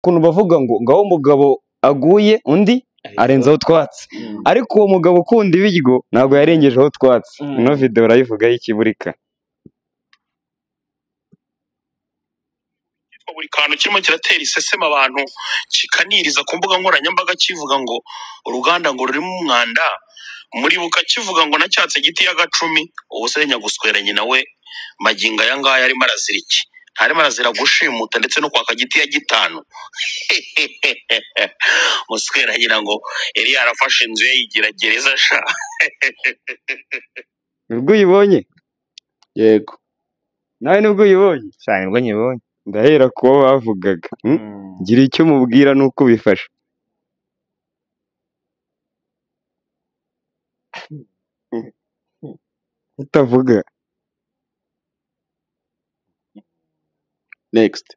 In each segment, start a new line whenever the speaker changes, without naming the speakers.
ukuntu bavuga ngo ngaho umugabo aguye undi arenzaho utwatsi, ariko uwo mugabo ukunda ibiryo ntabwo yarengejeho utwatsi. ino video urayivugaho iki burika?
buri kantu kirimo kiratera iseseme abantu kikaniriza ku mbuga nkoranyambaga kivuga ngo uruganda ngo rurimo umwanda, muribuka kivuga ngo nacyatse giti y'agacumi, ubusenya guswera nyina we magingo aya ngaya arimo arazira iki? Ntarimo arazira gushimuta ndetse no kwaka giti ya gitanu. Muswera nyina ngo yari yarafashe inzu ye yigira gereza sha.
Nibwo uyibonye?
Yego.
Nawe nibwo uyibonye?
Cyane nibwo nyibonye.
Ndahera kuba bavugaga. Gira icyo umubwira nuko ubifasha. Utavuga.
Next.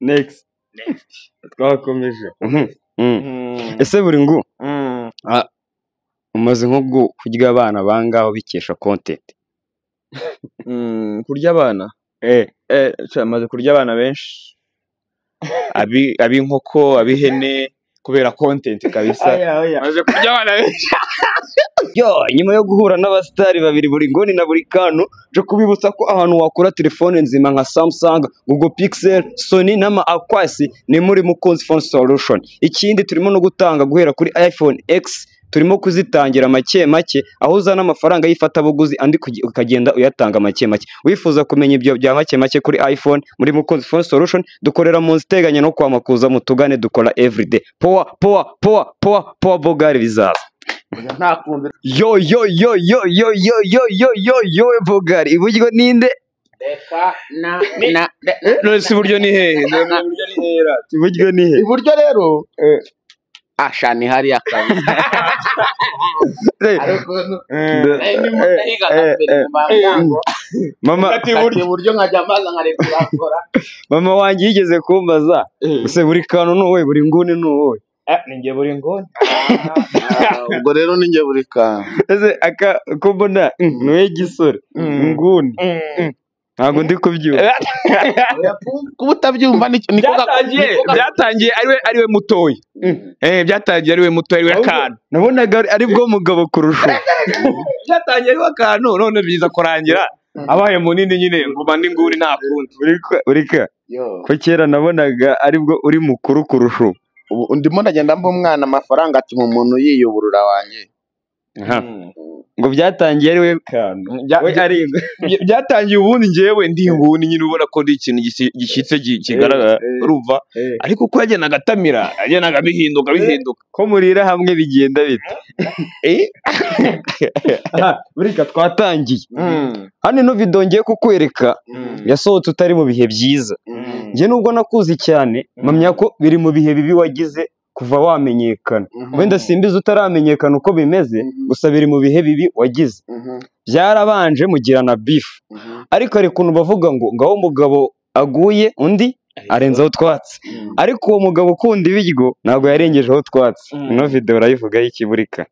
Next. Twakomeje. Ese buri ngo umaze nko kurya abana bangaho bikesha content?
Kurya abana? Maze kurya abana benshi. Ab'inkoko, ab'ihene kubera content kabisa. Maze kurya abana benshi.
Yo, nyuma yo guhura n'abasitari babiri buri ngoni na buri kantu, je kubibutsa ko ahantu wakura telefone nzima nka Samsung, Google Pixel, Sony n'ama Aquasi ni muri Mukunzi Phone Solution. Ikindi turimo no gutanga guhera kuri iPhone X, turimo kuzitangira make make, aho uzana amafaranga y'ifatabuguzi andi ukagenda uyatanga make make. Wifuza kumenya ibyo bya make make kuri iPhone muri Mukunzi Phone Solution, dukorera mu nziteganye no kwamakuza mutugane, dukora everyday. Power Bogari bizaza. Yo Bogari, iburyo ninde?
None si iburyo ni hehe?
Iburyo ni he?
Iburyo rero ashani hari akazi.
Mama wanjye yigeze kumbaza, use buri kantu nuwe, buri nguni nuwe?
Ninjye buri nguni. Ubwo rero ninjye buri kantu.
Ese aka kumbona nuwe gisore nguni. Ntabwo ndi kubyumva.
Kuba utabyumva byatangiye ariwe mutoya. Byatangiye ariwe mutoya, ariwe akantu.
Nabonaga ari bwo mugabo kurusha.
Byatangiye ariwe akantu, none biza kurangira abaye munini nyine nguma n'inguni nta kundi.
Urika ko kera nabonaga ari bwo uri mukuru kurusha.
Ubu ndimo ndagenda mba umwana amafaranga atuma umuntu yiyuburura wanjye.
Ngo byatangiye ariwe kantu.
Byatangiye ubundi njyewe ndi inguni nyine ubona ko ndi ikintu gishyitse kigaragara urumva, ariko uko yagendaga atamira yagendaga bihinduka.
Ko murira hamwe bigenda bite? Burika twatangiye. Hano ino video ngiye kukwereka yasohotse utari mu bihe byiza. Njye nubwo nakuzi cyane, mpamya ko biri mu bihe bibi wagize kuva wamenyekana. Wenda simbizi utaramenyekana uko bimeze, gusa biri mu bihe bibi wagize. Byarabanje mugirana beef, ariko ari kuntu bavuga ngo ngaho umugabo aguye undi arenzaho utwatsi, ariko uwo mugabo ukunda ibiryo ntabwo yarengejeho utwatsi. ino video urayivugaho iki burika?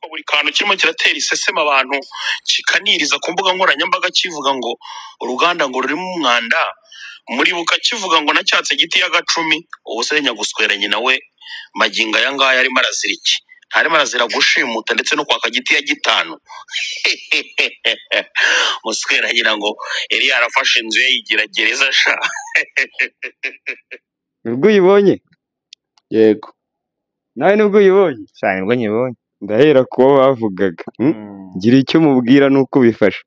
Buri kantu kirimo kiratera iseseme abantu kikaniriza ku mbuga nkoranyambaga kivuga ngo uruganda ngo rurimo umwanda, muribuka kivuga ngo nacyatse giti y'agacumi, ubusenya guswera nyina we magingo aya ngaya arimo arazira iki? Ntarimo arazira gushimuta ndetse no kwaka giti ya gitanu. Muswera nyina ngo yari yarafashe inzu ye yigira gereza sha.
Nibwo uyibonye?
Yego.
Nawe nibwo uyibonye?
Cyane nibwo nyibonye.
Ndahera kuba bavugaga. Gira icyo umubwira nuko ubifasha.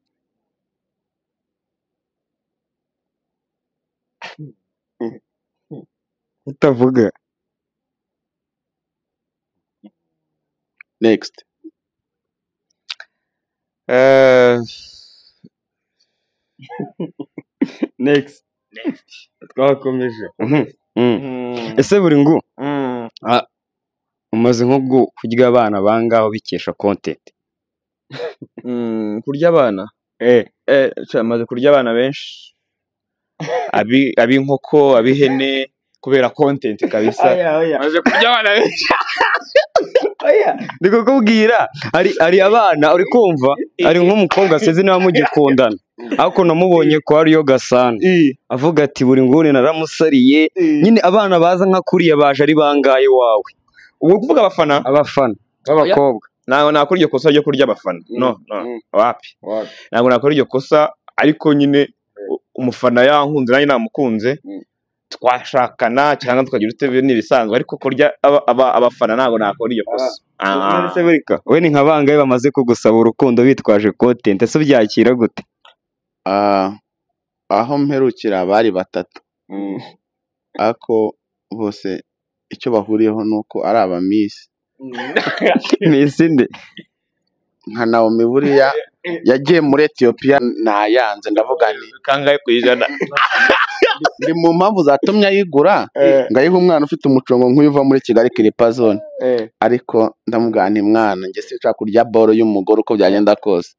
Utavuga.
Next.
Next. Twakomeje. Ese buri ngo umaze nko kurya abana bangaho bikesha content?
Kurya abana? Maze kurya abana benshi. Ab'inkoko, ab'ihene kubera content kabisa maze kurya abana benshi
ndi kukubwira hari abana uri kumva ari nk'umukobwa asize niba mugikundana ariko namubonye ko ariyo Gasana avuga ati buri nguni naramusariye nyine abana baza nka kuriya baje ari bangaye wawe
ubu kuvuga abafana
b'abakobwa
ntabwo nakora iryo kosa ryo kurya abafana no wapi ntabwo nakora iryo kosa ariko nyine umufana yankunze nanjye namukunze twashakana cyangwa tukagira utebe n'ibisanzwe ariko kurya abafana ntabwo nakora iryo kosa
we ni nka bangahe bamaze kugusaba urukundo bitwaje content ese ubyakira gute
aho mperukira bari 3 ariko bose icyo bahuriyeho nuko ari abamisi
nde
nka Naomi buriya yagiye muri Ethiopia nayanze ndavuga nti
kangahe kwijana
ndi mu mpamvu zatumye ayigura ngayiha umwana ufite umucongo nk'uva muri Kigali Kilipa Zone ariko ndamubwira nti mwana nge sinshaka kurya boro y'umugore uko byagenda kose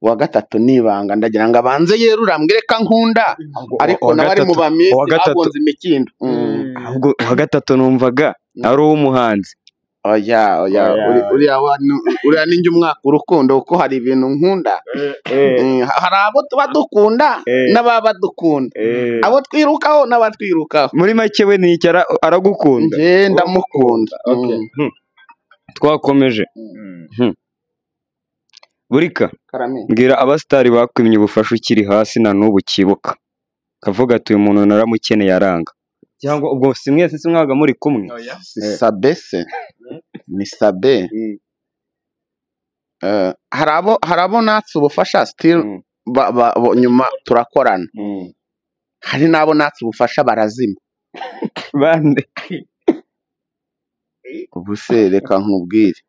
wa gatatu nibanga ndagira ngo abanze yerura mbwire ka nkunda ariko nawe ari mu bamisi agonze imikindo
ahubwo wa gatatu numvaga ari uw'umuhanzi
oya uriya ninjye umwaka urukundo kuko hari ibintu nkunda hari abo tuba dukunda n'ababa dukunda abo twirukaho n'abatwirukaho
muri make we ni iki aragukunda
ndamukunda
twakomeje burika mbwira abasitari bakwimye ubufasha ukiri hasi na n'ubu kibuka kavuga ati uyu muntu naramukeneye aranga cyangwa ubwo si mwese si mwaga muri kumwe
Sabe se ni Sabe hari abo natse ubufasha still nyuma turakorana hari n'abo natse ubufasha barazima
bande
ubu se reka nkubwire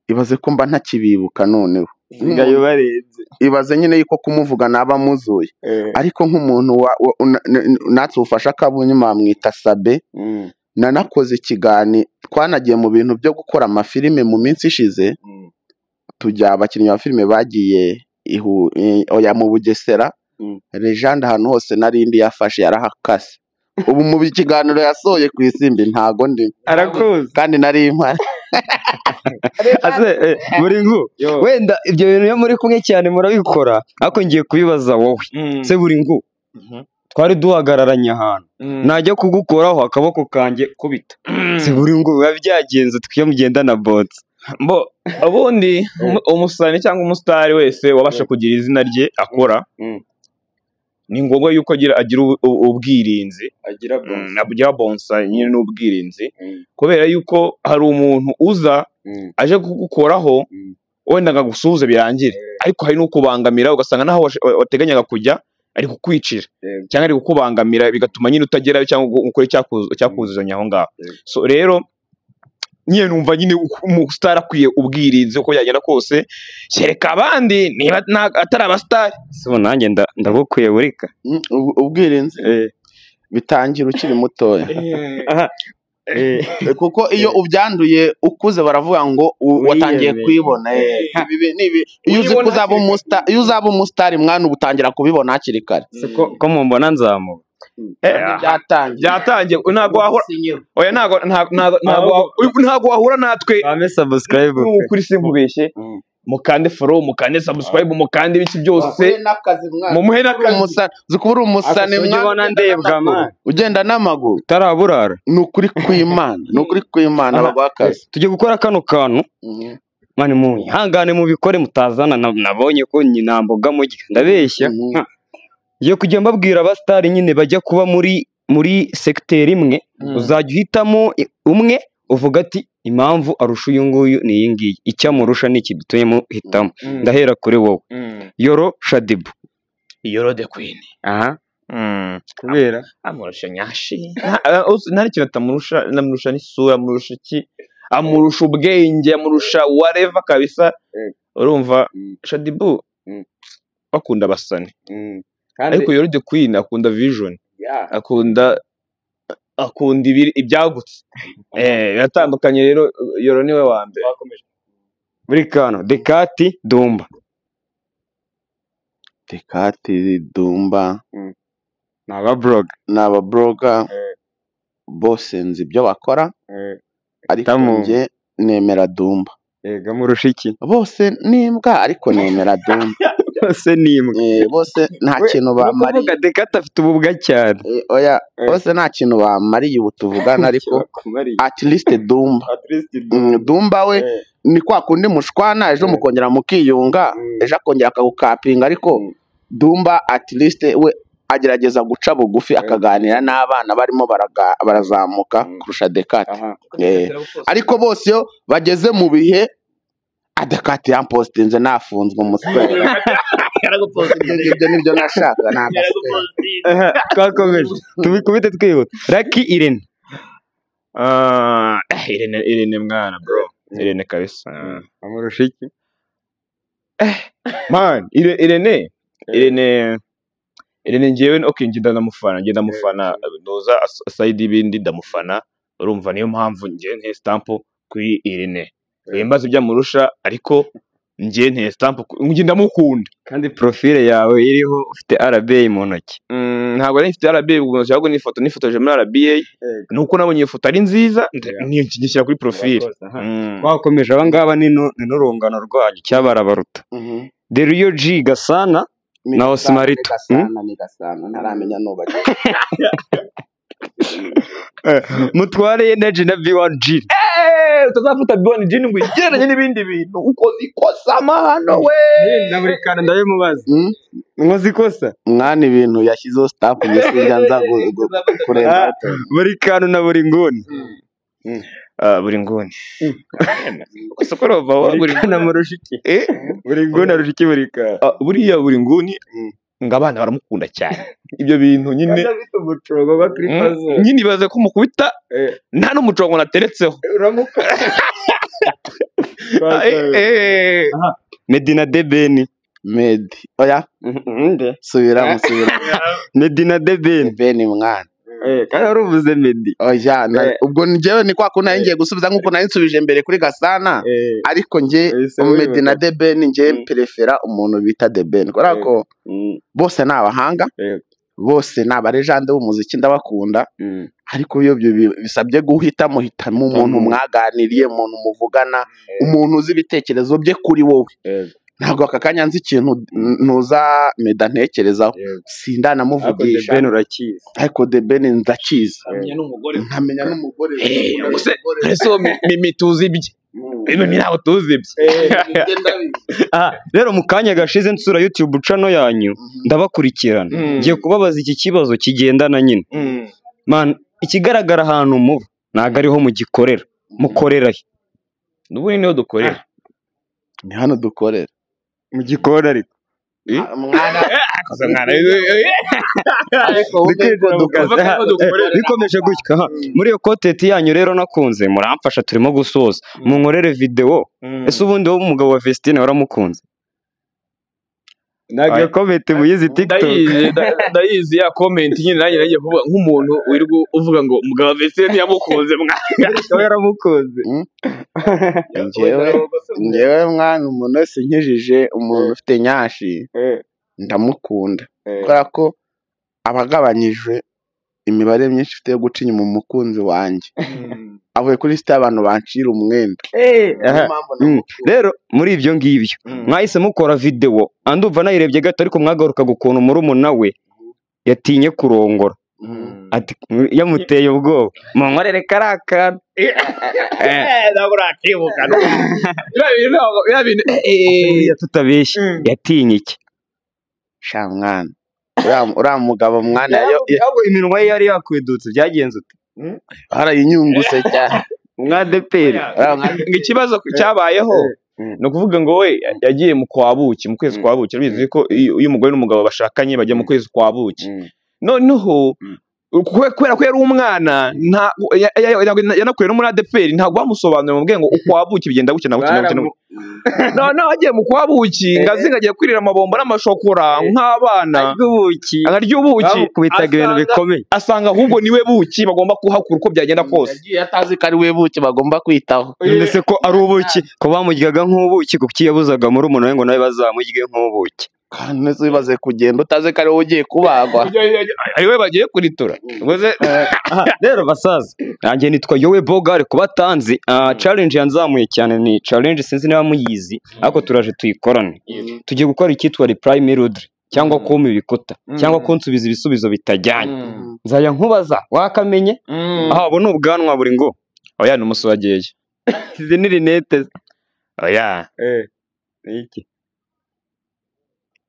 ibaze ko mba ntakibibuka noneho
sigaye barenze
ibaze nyine yuko kumuvuga naba muzuye ariko nk'umuntu natse ubufasha kabunyuma bamwita Sabe nanakoze ikigani twanagiye mu bintu byo gukora amafilime mu minsi ishize tujya abakinnyi ba filime bagiye oya mu Bugesera Legend ahantu hose narindi yafashe yarahakase ubu mu kiganiro yasohoye ku Isimbi ntago ndi
arakuze
kandi nari impari
muri ngo wenda ibyo bintu yo muri kumwe cyane murabikora ariko ngiye kubibaza wowe se buri ngo twari duhagararanye ahantu najya kugukoraho akaboko kanjye kubita se buri ngo biba byagenze twiyo mugendana botsa
ubundi umusani cyangwa umusitari wese wabasha kugira izina rye akora ni ngombwa yuko agira ubwirinzi agira bonsa nyine n'ubwirinzi kubera yuko hari umuntu uza aje kugukoraho wenda akagusuhuza birangire ariko hari n'ukubangamira ugasanga naho wateganyaga kujya ari kukwicira cyangwa ari kukubangamira bigatuma nyine utagerayo cyangwa ukore cyakuzuzanya aho ngaho so rero nyine numva nyine umusitari akwiye ubwirinzi uko yagenda kose kereka abandi niba atari abasitari
so nanjye ndagukwiye burika
ubwirinzi bitangira ukiri mutoya kuko iyo ubyanduye ukuze baravuga ngo watangiye kwibona iyo uzi ko uzaba umusitari mwana ubutangira kubibona hakiri kare
ko mumbona nzamuka
byatangiye ntabwo wahura natwe kuri sinkubeshye mukande follow mukande subscribe mukande ibiki byose mumuhe n'akazi
zikubura umusane
mwana ndebwa man
ugenda n'amaguru
taraburara
ni ukuri kw'Imana bagwakaze
tujye gukora kano kantu mani muhangane mubikore mutazana nabonye ko nyina mboga mujya ndabeshya ngiye kujya mbabwira abasitari nyine bajya kuba muri secteur imwe uzajya uhitamo umwe uvuga ati impamvu arusha uyu nguyu ni iyi ngiyi icyamurusha ni iki dutuye muhitamo ndahera kuri wowe Yoro Shadibu
Yoro the Queen
kubera
amurusha nyashi nta kintu atamurusha namurusha n'isura amurusha iki amurusha ubwenge amurusha whatever kabisa urumva Shadibu bakunda basane ariko Yoro the Queen akunda vision akunda ibyagutse biratandukanye rero Yoro niwe wa mbere muri kano Dekati Dumba
Dekati Dumba
n'aba blogger
bose nzi ibyo bakora ariko
Tamu.
njye nemera Dumba.
Ega murusha iki?
Bose nimbwa ariko nemera Dumba.
Bose ni imbwa.
Bose nta kintu bamariye.
Kuvuga Dekata afite ububwa cyane.
Oya bose nta kintu bamariye ubu tuvugana ariko at least Dumba. Dumba we ni kwa kundi mushwana ejo mukongera mukiyunga ejo akongera akagukapinga ariko Dumba at least we agerageza guca bugufi akaganira n'abana barimo barazamuka kurusha Dekata. Ariko bose yo bageze mu bihe Dekata yampostinze nafunzwe umutwe. Ibyo nibyo nashaka
twakomeje tubikubite twihuta. Lucky Irene.
Irene mwana bro. Irene kabisa.
Amurusha iki?
Man, Irene njyewe okay ngenda ndamufana noza side ibindi ndamufana urumva niyo mpamvu njye nte stamp kuri Irene. Yembaza ibyo amurusha ariko njye nte stamp njye ndamukunda
Kandi profile yawe iriho ufite RBA mu ntoki.
Ntabwo ari mfite RBA ubwo cyangwa nifotoje muri RBA nuko nabonye iyo foto ari nziza ngishyira kuri profile.
Twakomeje abangaba nino rungano rwanyu cyabarabaruta. The Rio G Gasana na Osmarito.
Ni Gasana ntaramenya nubaje.
Mutware Energy na V1G.
Utazafuta B1G ngo igeranye n'ibindi bintu uko zikosa mahano we
na buri kana ndabimubaza. Nkoze ikosa.
Mwana ibintu yashyizeho stamp ngisijya nza kureba
buri kantu na buri nguni.
Buri nguni. Ukosorova
buri kana murusha iki? Buri nguni arusha iki buri kana?
Buriya buri nguni ngabana baramukunda cyane. Ibyo bintu nyine nyine baze ko mukubita nta n'umucongo nateretseho.
Uramuka. Medina Debeni.
Medi. Oya. Subira.
Medina Debeni.
Debeni mwana.
Kandi waruvuze Medi.
Oya ubwo njyewe ni kwa kuna ngiye gusubiza nkuko nari nsubije mbere kuri Gasana ariko njye Medina Debeni njye prefera umuntu bita Debeni kubera ko bose ni abahanga bose ni abarejande b'umuziki ndabakunda ariko iyo bisabye guhitamo umuntu mwaganiriye umuntu muvugana umuntu uzi ibitekerezo bye kuri wowe ntabwo aka kanya nzi ikintu ntuza Meda ntekerezaho sindanamuvugisha
Ben urakizi
ariko Debeni ndakizi
nkamenya n'umugore ese mituzi ibye ibi ntabwo tuzi ibye
rero mu kanya gashize nsura YouTube channel yanyu ndabakurikirana ngiye kubabaza iki kibazo kigendana nyine man ikigaragara ahantu muba ntago ariho mugikorera mukorera
n'ubu niho dukorera
ni hano dukorera
mugikora ariko bikomeje gutya muri iyo content yanyu rero nakunze muramfasha turimo gusoza munkorere video ese ubundi wo umugabo wa Vestine waramukunze nagiye comment muyizi TikTok
ndayizi ya comment nyine nanjye kuvuga nk'umuntu wirirwa uvuga ngo umugabo wa Vestine ntiyamukunze
mwana yaramukunze
njyewe mwana umuntu wese nkijije umuntu ufite nyashi ndamukunda kubera ko abagabanyije imibare myinshi ufite yo guca inyuma umukunzi wanjye avuye kuri site abantu bancira umwenda
rero muri ibyo ngibyo mwahise mukora video andumva nayirebye gato ariko mwagaruka gukuntu murumuna we yatinye kurongora ati yamuteye ubwoba munkorere karakana
ntabwo urakibuka
tutabeshye yatinye iki
sha mwana uriya mugabo mwana
iminwa ye yari yakwedutse byagenze ute
harayinyunguse cyane
umwadeperi
ikibazo cyabayeho ni ukuvuga ngo we yagiye mu kwabuki mu kwezi kwa buki urabizi ko iyo umugore n'umugabo bashakanye bajya mu kwezi kwa buki noneho kubera ko yari umwana yanakuye no muri ADPR ntabwo bamusobanurira mu bwenge ukwabuki bigenda gukina noneho agiye mu kwabuki ngazinga agiye kwirira amabombo n'amashokora nk'abana arya ubuki
kubitaga ibintu bikomeye
asanga ahubwo niwe buki bagomba kuhakura uko byagenda kose
yagiye atazi ko ari we buki bagomba kwitaho
ndetse ko ari ubuki ko bamuryaga nk'ubuki kuko yabuzaga muri umuntu we ngo nawe bazamurye nk'ubuki
kandi wibaze kugenda utazi ko ari wowe ugiye kubagwa
ari we bagiye kuritura
rero basaza nanjye nitwa Yowe Bogare kuba tanzi challenge yanzamuye cyane ni challenge sinzi niba muyizi ariko turaje tuyikorane tugiye gukora icyitwa reply melody cyangwa kuma ibikuta cyangwa kunsubiza ibisubizo bitajyanye nzaya nkubaza wakamenye abo ni ubwanwa buri ngo
oya ni umuswageye
izi ni rinete
oya
iki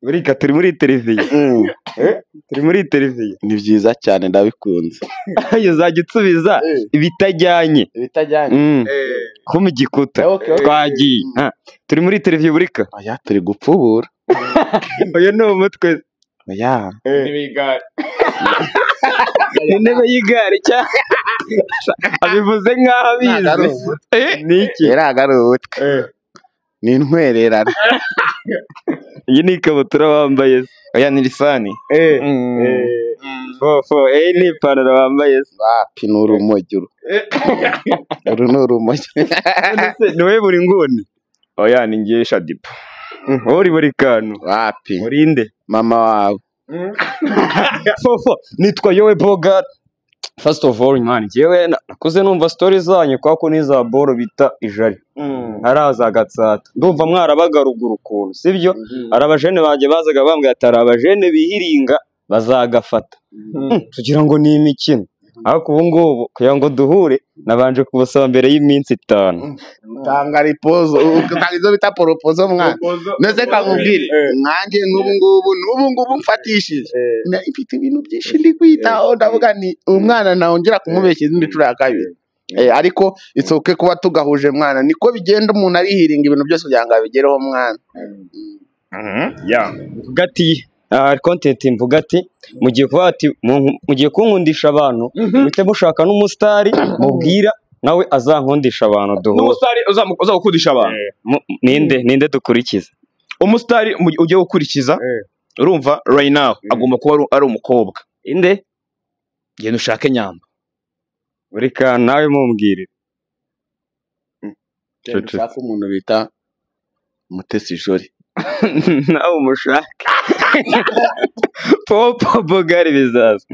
burika turi muri televiziyo turi muri televiziyo
ni byiza cyane ndabikunze
ayo uzajya usubiza ibitajyanye kuma igikuta twagiye turi muri televiziyo burika
oya turi gupfubura
oya ni umutwe
oya
intebe y'igare cyangwa abivuze nk'aho abizi ni iki
yaraga ari ubutwe ni intwererane
iyi ni ikabutura wambaye
oya ni lisani
ni ipantaro wambaye
wapi ni urumogi uru ni urumogi
ni wowe buri nguni
oya ni ngiye Shadipo
uri buri kantu
wapi
urinde
mama wawe
nitwa Yowe Bogare first of all man jewe nakuze numva story zanyu kwako niza boro bita ijari haraza gatsata ndumva mwarabaga ruguru kuntu sibyo arabajene baje bazaga bambwiye atari abajene bihiringa bazagafata tugira ngo ni imikino ariko ubu ngubu kugira ngo duhure nabanje kubasaba mbere y'iminsi 5
tanga ripozo utanga izo bita poropozo mwana neze kamubwire nkanjye n'ubu ngubu mfatishije ifite ibintu byinshi ndi kwitaho ndavuga ni umwana nawongera kumubeshya izindi cura ya kabiri ariko isoke kuba tugahuje mwana niko bigenda umuntu arihiringa ibintu byose kugira ngo abigereho mwana
gati content mvuga ati mugiye kunkundisha abantu bite mushaka n'umusitari mubwira nawe azankundisha abantu duhure
n'umusitari uzagukundisha abantu
ninde dukurikiza
umusitari ugiye gukurikiza urumva right now agomba kuba ari umukobwa
inde
genda ushake nyamba
buri kantu nawe mumbwire
ushaka umuntu bita Mutesi Jolly
nawe umushaka Popo Bogare bizaza